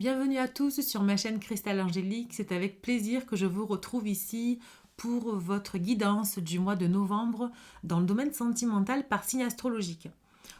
Bienvenue à tous sur ma chaîne Cristal Angélique. C'est avec plaisir que je vous retrouve ici pour votre guidance du mois de novembre dans le domaine sentimental par signe astrologique.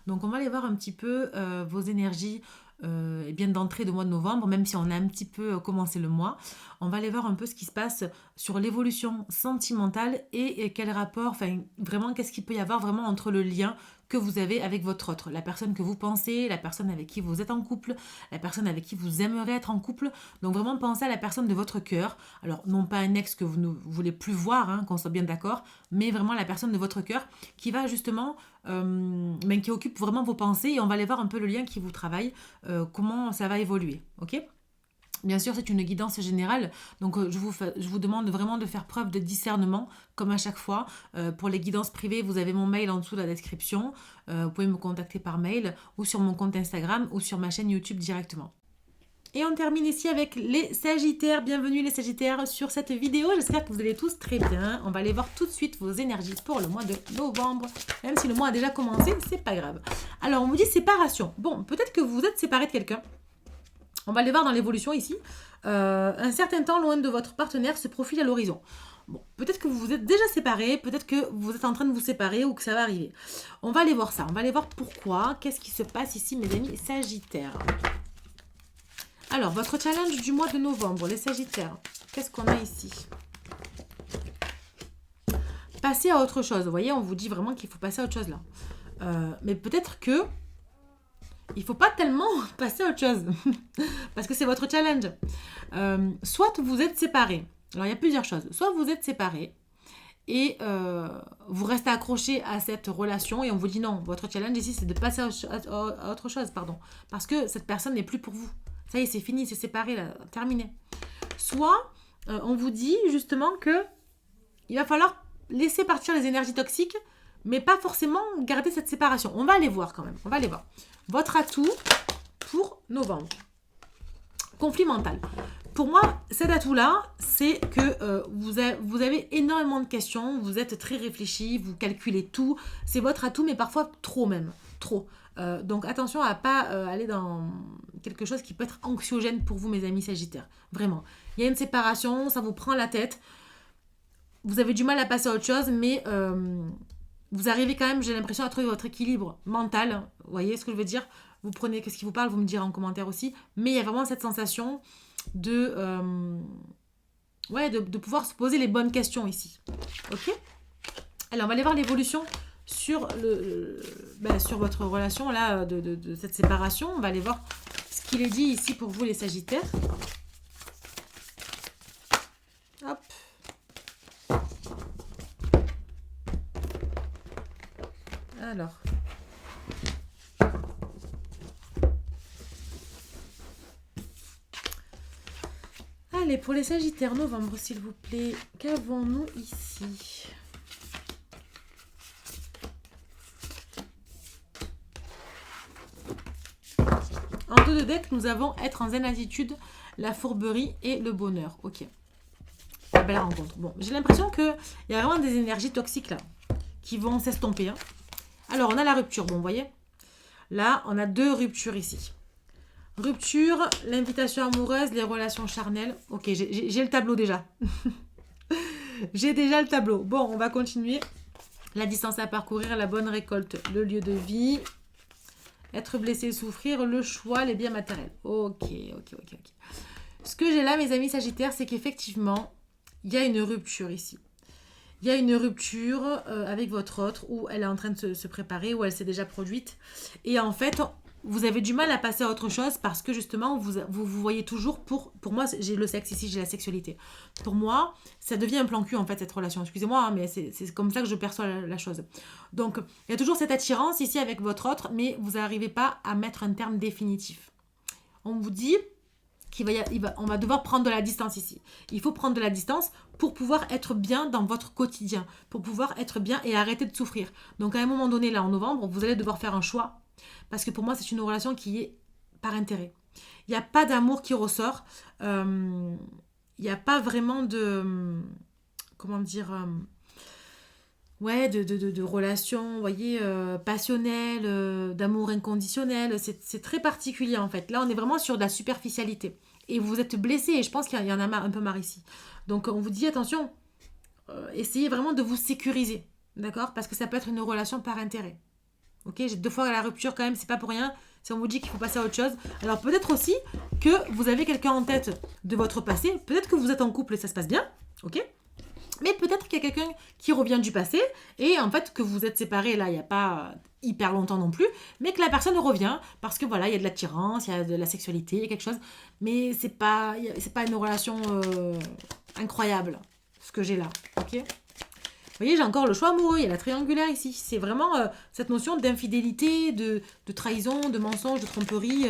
Donc on va aller voir un petit peu vos énergies et bien d'entrée de mois de novembre, même si on a un petit peu commencé le mois. On va aller voir un peu ce qui se passe sur l'évolution sentimentale et quel rapport, enfin vraiment qu'est-ce qu'il peut y avoir vraiment entre le lien que vous avez avec votre autre, la personne que vous pensez, la personne avec qui vous êtes en couple, la personne avec qui vous aimeriez être en couple. Donc vraiment pensez à la personne de votre cœur. Alors non pas un ex que vous ne voulez plus voir, hein, qu'on soit bien d'accord, mais vraiment la personne de votre cœur qui va justement, qui occupe vraiment vos pensées et on va aller voir un peu le lien qui vous travaille, comment ça va évoluer, ok. Bien sûr, c'est une guidance générale, donc je vous demande vraiment de faire preuve de discernement, comme à chaque fois. Pour les guidances privées, vous avez mon mail en dessous de la description. Vous pouvez me contacter par mail ou sur mon compte Instagram ou sur ma chaîne YouTube directement. Et on termine ici avec les Sagittaires. Bienvenue les Sagittaires sur cette vidéo. J'espère que vous allez tous très bien. On va aller voir tout de suite vos énergies pour le mois de novembre. Même si le mois a déjà commencé, c'est pas grave. Alors, on vous dit séparation. Bon, peut-être que vous êtes séparé de quelqu'un. On va aller voir dans l'évolution ici. Un certain temps loin de votre partenaire se profile à l'horizon. Bon, peut-être que vous vous êtes déjà séparés, peut-être que vous êtes en train de vous séparer ou que ça va arriver. On va aller voir ça, on va aller voir pourquoi. Qu'est-ce qui se passe ici, mes amis Sagittaires? Alors, votre challenge du mois de novembre, les Sagittaires. Qu'est-ce qu'on a ici? Passer à autre chose. Vous voyez, on vous dit vraiment qu'il faut passer à autre chose là. Mais peut-être que il faut pas tellement passer à autre chose. Parce que c'est votre challenge. Soit vous êtes séparés. Alors, il y a plusieurs choses. Soit vous êtes séparés et vous restez accroché à cette relation et on vous dit non, votre challenge ici, c'est de passer à autre chose, pardon. Parce que cette personne n'est plus pour vous. Ça y est, c'est fini, c'est séparé, là, terminé. Soit on vous dit justement que il va falloir laisser partir les énergies toxiques, mais pas forcément garder cette séparation. On va aller voir quand même, on va aller voir. Votre atout pour novembre. Conflit mental. Pour moi, cet atout-là, c'est que vous avez énormément de questions, vous êtes très réfléchi, vous calculez tout. C'est votre atout, mais parfois trop même. Trop. Donc attention à ne pas aller dans quelque chose qui peut être anxiogène pour vous, mes amis Sagittaires. Vraiment. Il y a une séparation, ça vous prend la tête. Vous avez du mal à passer à autre chose, mais vous arrivez quand même, j'ai l'impression, à trouver votre équilibre mental. Vous voyez ce que je veux dire? Vous prenez ce qui vous parle, vous me direz en commentaire aussi. Mais il y a vraiment cette sensation de, de pouvoir se poser les bonnes questions ici. Ok? Alors, on va aller voir l'évolution sur, sur votre relation là, de cette séparation. On va aller voir ce qu'il est dit ici pour vous, les Sagittaires. Hop. Alors. Allez, pour les Sagittaires, novembre, s'il vous plaît, qu'avons-nous ici? En dos de deck, nous avons être en zen attitude, la fourberie et le bonheur. Ok. La belle rencontre. Bon, j'ai l'impression qu'il y a vraiment des énergies toxiques là qui vont s'estomper. Hein. Alors, on a la rupture. Bon, vous voyez? Là, on a deux ruptures ici. Rupture, l'invitation amoureuse, les relations charnelles. Ok, j'ai le tableau déjà. J'ai déjà le tableau. Bon, on va continuer. La distance à parcourir, la bonne récolte, le lieu de vie, être blessé, souffrir, le choix, les biens matériels. Ok. Ce que j'ai là, mes amis Sagittaires, c'est qu'effectivement, il y a une rupture ici. Il y a une rupture avec votre autre où elle est en train de se préparer, où elle s'est déjà produite. Et en fait, vous avez du mal à passer à autre chose parce que justement, vous voyez toujours pour moi, j'ai le sexe ici, j'ai la sexualité. Pour moi, ça devient un plan cul en fait, cette relation. Excusez-moi, hein, mais c'est comme ça que je perçois la chose. Donc, il y a toujours cette attirance ici avec votre autre, mais vous n'arrivez pas à mettre un terme définitif. On vous dit on va devoir prendre de la distance ici. Il faut prendre de la distance pour pouvoir être bien dans votre quotidien, pour pouvoir être bien et arrêter de souffrir. Donc à un moment donné, là en novembre, vous allez devoir faire un choix. Parce que pour moi, c'est une relation qui est par intérêt. Il n'y a pas d'amour qui ressort. Il n'y a pas vraiment de... comment dire Ouais, de relations, vous voyez, passionnelles, d'amour inconditionnel. C'est très particulier en fait. Là, on est vraiment sur de la superficialité. Et vous êtes blessé, et je pense qu'il y en a un peu marre ici. Donc, on vous dit attention, essayez vraiment de vous sécuriser. D'accord? Parce que ça peut être une relation par intérêt. Ok? J'ai 2 fois la rupture quand même, c'est pas pour rien. Si on vous dit qu'il faut passer à autre chose. Alors, peut-être aussi que vous avez quelqu'un en tête de votre passé. Peut-être que vous êtes en couple et ça se passe bien. Ok? Mais peut-être qu'il y a quelqu'un qui revient du passé et en fait que vous êtes séparés là, il n'y a pas hyper longtemps non plus, mais que la personne revient parce que voilà, il y a de l'attirance, il y a de la sexualité, il y a quelque chose, mais c'est pas une relation incroyable ce que j'ai là, ok? Vous voyez, j'ai encore le choix amoureux, il y a la triangulaire ici. C'est vraiment cette notion d'infidélité, de trahison, de mensonge, de tromperie.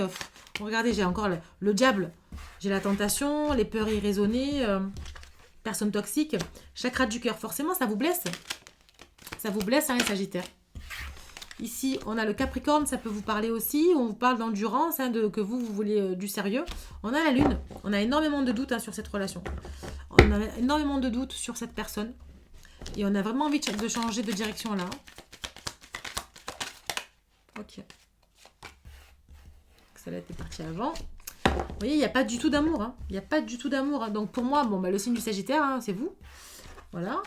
Regardez, j'ai encore le diable. J'ai la tentation, les peurs irraisonnées. Personne toxique, chakra du cœur, forcément ça vous blesse. Ça vous blesse, hein, les Sagittaires. Ici, on a le Capricorne, ça peut vous parler aussi. On vous parle d'endurance, hein, que vous voulez du sérieux. On a la Lune, on a énormément de doutes, hein, sur cette relation. On a énormément de doutes sur cette personne. Et on a vraiment envie de changer de direction là. Ok. Celle-là était partie avant. Vous voyez, il n'y a pas du tout d'amour. Hein. Il n'y a pas du tout d'amour. Hein. Donc pour moi, bon, le signe du Sagittaire, hein, c'est vous. Voilà.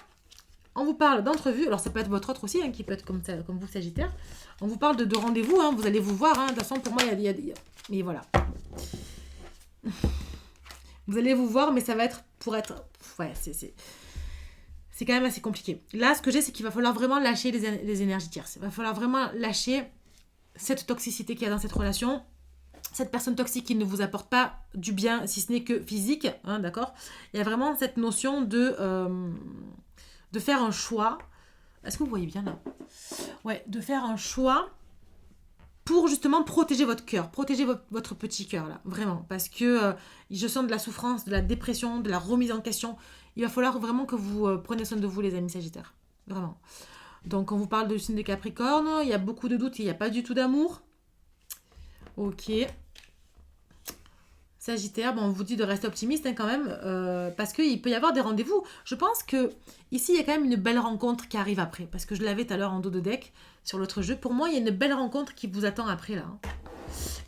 On vous parle d'entrevue. Alors ça peut être votre autre aussi, hein, qui peut être comme vous, Sagittaire. On vous parle de rendez-vous. Hein. Vous allez vous voir. Hein. De toute façon, pour moi, il y a... Mais voilà. Vous allez vous voir, mais ça va être pour être... Ouais, c'est quand même assez compliqué. Là, ce que j'ai, c'est qu'il va falloir vraiment lâcher les énergies tierces. Il va falloir vraiment lâcher cette toxicité qu'il y a dans cette relation. Cette personne toxique qui ne vous apporte pas du bien, si ce n'est que physique, hein, d'accord? Il y a vraiment cette notion de faire un choix. Est-ce que vous voyez bien là? Ouais, de faire un choix pour justement protéger votre cœur, protéger votre petit cœur là, vraiment. Parce que je sens de la souffrance, de la dépression, de la remise en question. Il va falloir vraiment que vous preniez soin de vous, les amis Sagittaires. Vraiment. Donc, on vous parle de signe de Capricorne. Il y a beaucoup de doutes, il n'y a pas du tout d'amour. Ok. Sagittaire, bon, on vous dit de rester optimiste, hein, quand même, parce qu'il peut y avoir des rendez-vous. Je pense que ici, il y a quand même une belle rencontre qui arrive après, parce que je l'avais tout à l'heure en dos de deck sur l'autre jeu. Pour moi, il y a une belle rencontre qui vous attend après, là. Hein.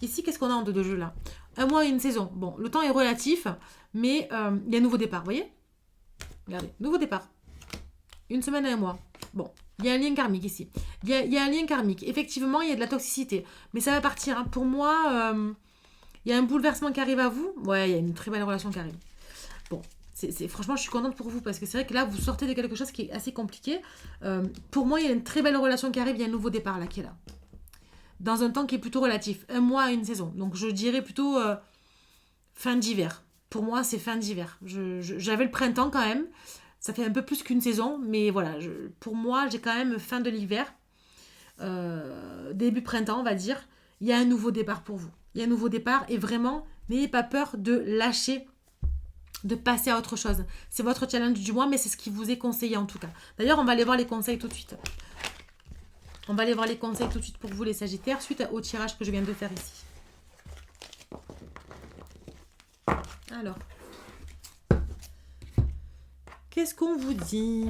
Ici, qu'est-ce qu'on a en dos de jeu, là? 1 mois et 1 saison. Bon, le temps est relatif, mais il y a un nouveau départ, vous voyez? Regardez, nouveau départ. 1 semaine et 1 mois. Bon, il y a un lien karmique ici. Il y a un lien karmique. Effectivement, il y a de la toxicité, mais ça va partir. Hein. Pour moi... il y a un bouleversement qui arrive à vous. Ouais, il y a une très belle relation qui arrive. Bon, franchement, je suis contente pour vous parce que c'est vrai que là, vous sortez de quelque chose qui est assez compliqué. Pour moi, il y a une très belle relation qui arrive. Il y a un nouveau départ là qui est là. Dans un temps qui est plutôt relatif. 1 mois à 1 saison. Donc, je dirais plutôt fin d'hiver. Pour moi, c'est fin d'hiver. J'avais le printemps quand même. Ça fait un peu plus qu'une saison. Mais voilà, pour moi, j'ai quand même fin de l'hiver. Début printemps, on va dire. Il y a un nouveau départ pour vous. Il y a un nouveau départ et vraiment, n'ayez pas peur de lâcher, de passer à autre chose. C'est votre challenge du mois, mais c'est ce qui vous est conseillé en tout cas. D'ailleurs, on va aller voir les conseils tout de suite. On va aller voir les conseils tout de suite pour vous les Sagittaires, suite au tirage que je viens de faire ici. Alors, qu'est-ce qu'on vous dit ?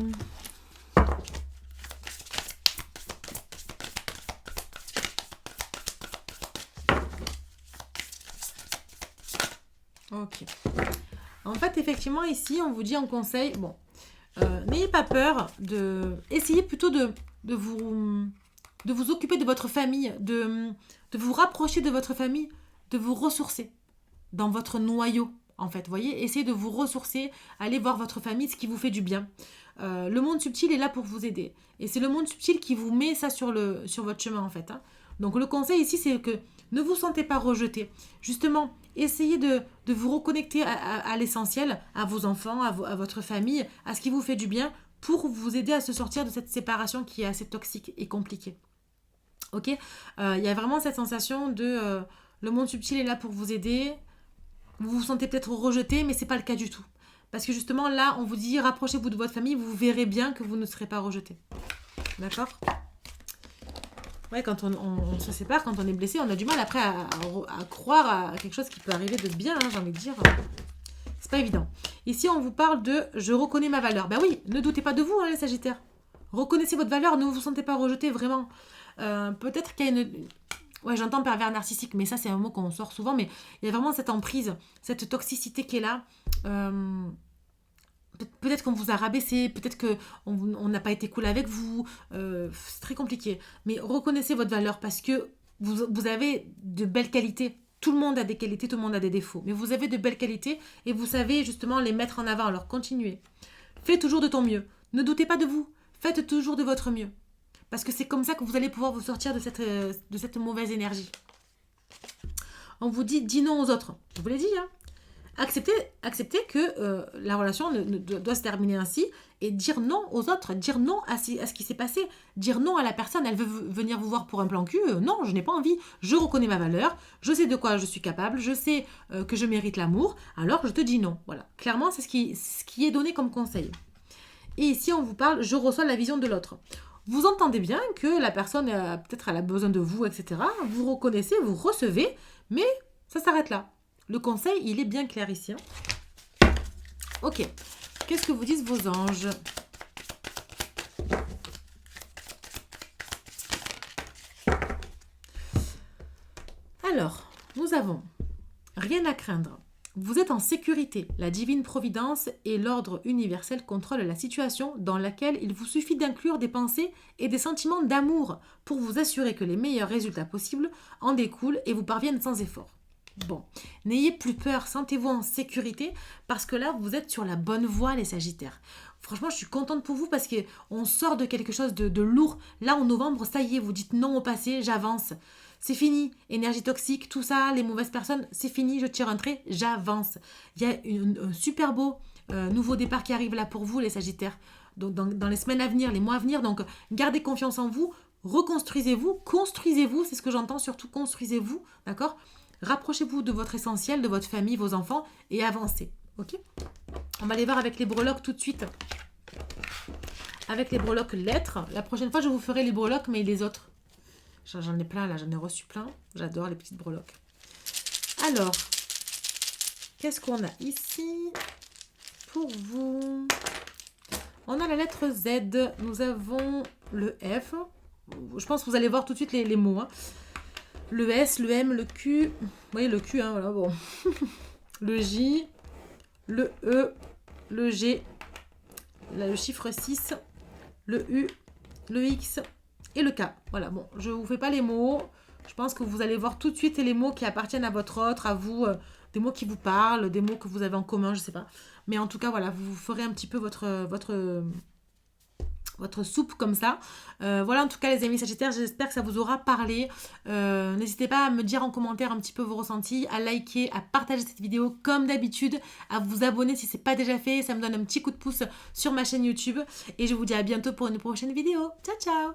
Ok. En fait, effectivement, ici, on vous dit en conseil, bon, n'ayez pas peur essayez plutôt de vous occuper de votre famille, de vous rapprocher de votre famille, de vous ressourcer dans votre noyau, en fait. Vous voyez, essayez de vous ressourcer, allez voir votre famille, ce qui vous fait du bien. Le monde subtil est là pour vous aider. Et c'est le monde subtil qui vous met ça sur votre chemin, en fait. Hein. Donc, le conseil ici, c'est que ne vous sentez pas rejeté. Justement, essayez de vous reconnecter à l'essentiel, à vos enfants, à votre famille, à ce qui vous fait du bien pour vous aider à se sortir de cette séparation qui est assez toxique et compliquée. Ok, il y a vraiment cette sensation de le monde subtil est là pour vous aider. Vous vous sentez peut-être rejeté, mais c'est pas le cas du tout. Parce que justement là, on vous dit rapprochez-vous de votre famille, vous verrez bien que vous ne serez pas rejeté. D'accord ? Ouais, quand on se sépare, quand on est blessé, on a du mal après à croire à quelque chose qui peut arriver de bien, hein, j'ai envie de dire. C'est pas évident. Ici, on vous parle de « je reconnais ma valeur ». Ben oui, ne doutez pas de vous, hein, les Sagittaires. Reconnaissez votre valeur, ne vous sentez pas rejeté, vraiment. Peut-être qu'il y a une... Ouais, j'entends pervers narcissique, mais ça, c'est un mot qu'on sort souvent, mais il y a vraiment cette emprise, cette toxicité qui est là. Peut-être qu'on vous a rabaissé, peut-être qu'on n'a pas été cool avec vous. C'est très compliqué. Mais reconnaissez votre valeur parce que vous avez de belles qualités. Tout le monde a des qualités, tout le monde a des défauts. Mais vous avez de belles qualités et vous savez justement les mettre en avant. Alors continuez. Faites toujours de ton mieux. Ne doutez pas de vous. Faites toujours de votre mieux. Parce que c'est comme ça que vous allez pouvoir vous sortir de cette mauvaise énergie. On vous dit, dis non aux autres. Je vous l'ai dit, hein. Acceptez que la relation doit se terminer ainsi et dire non aux autres, dire non à ce qui s'est passé, dire non à la personne, elle veut venir vous voir pour un plan cul, non, je n'ai pas envie, je reconnais ma valeur, je sais de quoi je suis capable, je sais que je mérite l'amour, alors je te dis non. Voilà, clairement, c'est ce qui est donné comme conseil. Et ici, on vous parle, je reçois la vision de l'autre. Vous entendez bien que la personne, peut-être elle a besoin de vous, etc. Vous reconnaissez, vous recevez, mais ça s'arrête là. Le conseil, il est bien clair ici. Hein. Ok. Qu'est-ce que vous disent vos anges? Alors, nous avons rien à craindre. Vous êtes en sécurité. La divine providence et l'ordre universel contrôlent la situation dans laquelle il vous suffit d'inclure des pensées et des sentiments d'amour pour vous assurer que les meilleurs résultats possibles en découlent et vous parviennent sans effort. Bon, n'ayez plus peur, sentez-vous en sécurité parce que là, vous êtes sur la bonne voie, les Sagittaires. Franchement, je suis contente pour vous parce qu'on sort de quelque chose de lourd. Là, en novembre, ça y est, vous dites non au passé, j'avance. C'est fini, énergie toxique, tout ça, les mauvaises personnes, c'est fini, je tire un trait, j'avance. Il y a un super beau nouveau départ qui arrive là pour vous, les Sagittaires. Donc, dans les semaines à venir, les mois à venir, donc gardez confiance en vous, reconstruisez-vous, construisez-vous, c'est ce que j'entends, surtout construisez-vous, d'accord ? Rapprochez-vous de votre essentiel, de votre famille, vos enfants et avancez. Ok ? On va aller voir avec les breloques tout de suite. Avec les breloques lettres. La prochaine fois, je vous ferai les breloques, mais les autres. J'en ai plein là, j'en ai reçu plein. J'adore les petites breloques. Alors, qu'est-ce qu'on a ici pour vous? On a la lettre Z. Nous avons le F. Je pense que vous allez voir tout de suite les mots. Hein. Le S, le M, le Q. Vous voyez le Q, hein, voilà, bon. Le J, le E, le G, là, le chiffre 6, le U, le X et le K. Voilà, bon, je ne vous fais pas les mots. Je pense que vous allez voir tout de suite les mots qui appartiennent à votre autre, à vous, des mots qui vous parlent, des mots que vous avez en commun, je ne sais pas. Mais en tout cas, voilà, vous ferez un petit peu votre soupe comme ça. Voilà en tout cas les amis Sagittaires, j'espère que ça vous aura parlé. N'hésitez pas à me dire en commentaire un petit peu vos ressentis, à liker, à partager cette vidéo comme d'habitude, à vous abonner si ce n'est pas déjà fait, ça me donne un petit coup de pouce sur ma chaîne YouTube. Et je vous dis à bientôt pour une prochaine vidéo. Ciao ciao.